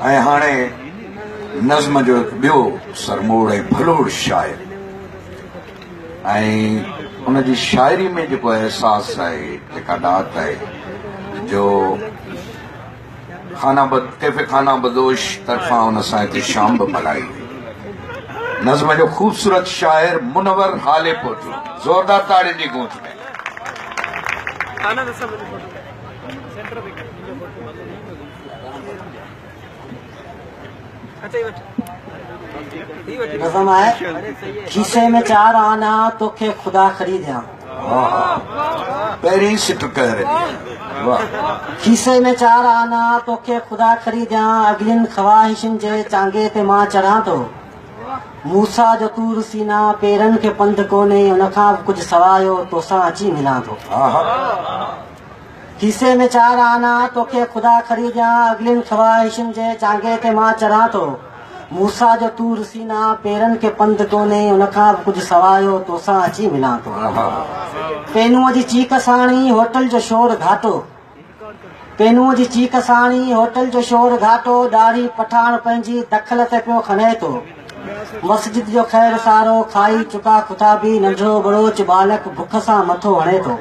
ऐं हाणे नज़्म जो हिकु ॿियो सरमोड़ ऐं भलोड़ शाइर ऐं उनजी शाइरी में जेको अहसासु आहे, जेका डात आहे, जो कैफ़े खाना बदोश तरफ़ां उन सां हिते शाम बि मल्हाई वई। नज़्म जो ख़ूबसूरत शाइर मुनवर हालेपुर जो ज़ोरदार ताड़ियुनि जी गूंज में। नज़म है, खीसे में 4 आना तोखे खुदा खरीदिया। पहिरीं सिट कर खीसे में 4 आना तोखे खुदा खरीदिया, अगलिन ख्वाहिशन जे चांगे ते मां चढ़ां तो। मूसा जो तूर सीना पेरन के पंध कोने, उनखां कुछ सवायो तोसां अची मिलां तो। खीसे में 4 आना तोखे खुदा खरीदिया, अगलिन ख्वाहिशन जे चांगे ते मां चढ़ां तो। मूसा जो तूर सीना पेरन के पंध कोने, उनखां कुछ सवायो तोसां अची मिलां तो। पेनूअ जी चीक साणी होटल जो शोर घाटो, पेनूअ जी चीक साणी होटल जो शोर घाटो, ॾाढ़ी पठाण पंहिंजी दखल ते पियो खणे तो। मस्जिद जो ख़ैर सारो खाई चुका खुताबी, नंढड़ो बड़ोच बालक बुख सां मथो हणे तो।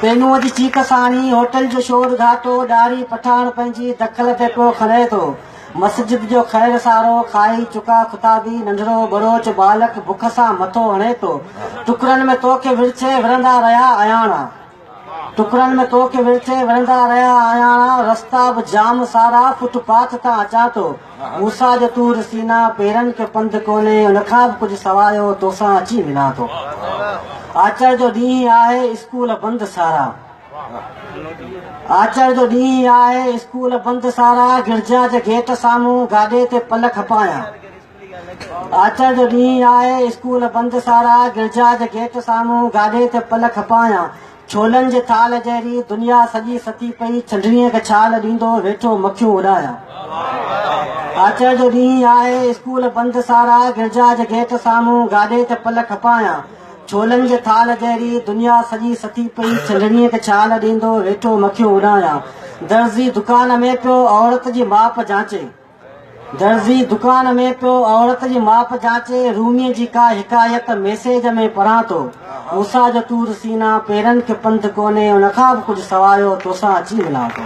पेनूअ जी चीक साणी होटल जो शोर घाटो, ॾाढ़ी पठाण पंहिंजी दखल ते पियो खणे तो। मस्जिद जो ख़ैर सारो खाई चुका खुताबी, नंढड़ो बड़ोच बालक बुख सां मथो हणे तो। टुकरनि में तोखे विरछे विरंदा रहिया अयाणा, टुकरनि में तोखे विरछे विरंदा रहिया अयाणा, रस्ता बि जाम सारा फुटपाथ तां अचां तो। मूसा जो तूर सीना पेरन के पंध कोने, उनखां बि कुझु सवायो तोसां अची मिलां तो। आचर जो ॾींहुं आहे स्कूल बंदि सारा, आचर जो ॾींहुं आहे स्कूल बंदि सारा, गिरजा जे गेट साम्हूं गाॾे ते पल खपायां। आचर जो ॾींहुं आहे स्कूल बंदि सारा, गिरजा जे गेट साम्हूं गाॾे ते पल खपायां। छोलनि जे थाल जहिड़ी दुनिया सॼी सती पई, छंडणीअ खे छाल ॾींदो वेठो मखियूं उॾायां। आचर जो ॾींहुं आहे स्कूल बंदि सारा, गिरजा जे गेट साम्हूं गाॾे ते पल खपायां। छोलनि जे थाल जहिड़ी दुनिया सॼी सती पई, छंडणीअ खे छाल ॾींदो वेठो मखियूं उॾायां। दर्ज़ी दुकान में पियो औरत जी माप जांचे, दर्ज़ी दुकान में पियो औरत जी माप जांचे, रूमीअ जी का हिकायत मैसेज में पढ़ां तो। मूसा जो तूर सीना पेरन के पंध कोने, उनखां बि कुझु सवायो तोसां अची मिलां तो।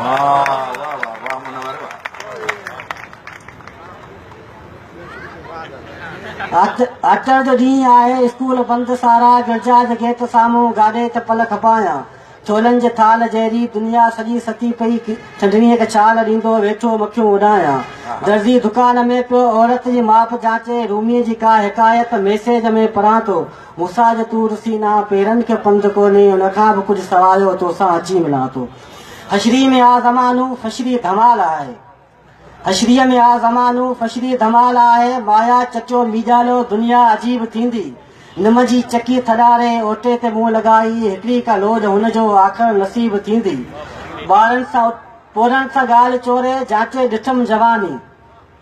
आचर जो ॾींहुं आहे स्कूल बंदि सारा, गिरजा जे गेट साम्हूं गाॾे ते पल खपायां। छोलनि जे थाल जहिड़ी दुनिया सॼी सती पई, छंडणीअ खे छाल ॾींदो वेठो मखियूं उॾायां। दर्ज़ी दुकान में पियो औरत जी माप जांचे, रूमीअ जी का हिकायत मैसेज में पढ़ां तो। मूसा जो तूर सीना पेरन के पंध कोने, उनखां बि कुझु सवायो तोसां अची मिलां तो। हशरी में आ ज़मानो फशरी धमाल आहे, हशरीअ में आ ज़मानो फशरी धमाल आहे, माया चचो मीजालो दुनिया अजीब थींदी। निम जी चकी थॾारे ओटे ते मुंहुं लॻाई, हिकिड़ी का लोज हुनजो आख़िर नसीब थींदी। ॿारनि सां पोरनि सां ॻाल्हि चोरे जांचे ॾिठमि जवानी,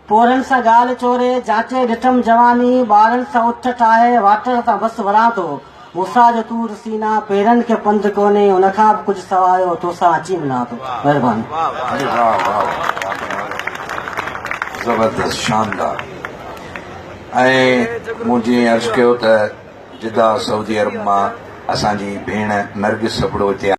पोरनि सां ॻाल्हि चोरे जांचे ॾिठमि जवानी, ॿारनि सां उठ ठाहे वाटर सां बसि वरां तो। मूसा जो तूर सीना पेरन के पंध कोने, उनखां बि कुझु सवायो तोसां अची मिलां तो। महिरबानी। ज़बरदस्त, शानदार। ऐं मूं जीअं अर्ज़ु कयो त जिदा सऊदी अरब मां असांजी भेण नरगिस सपड़ो हिते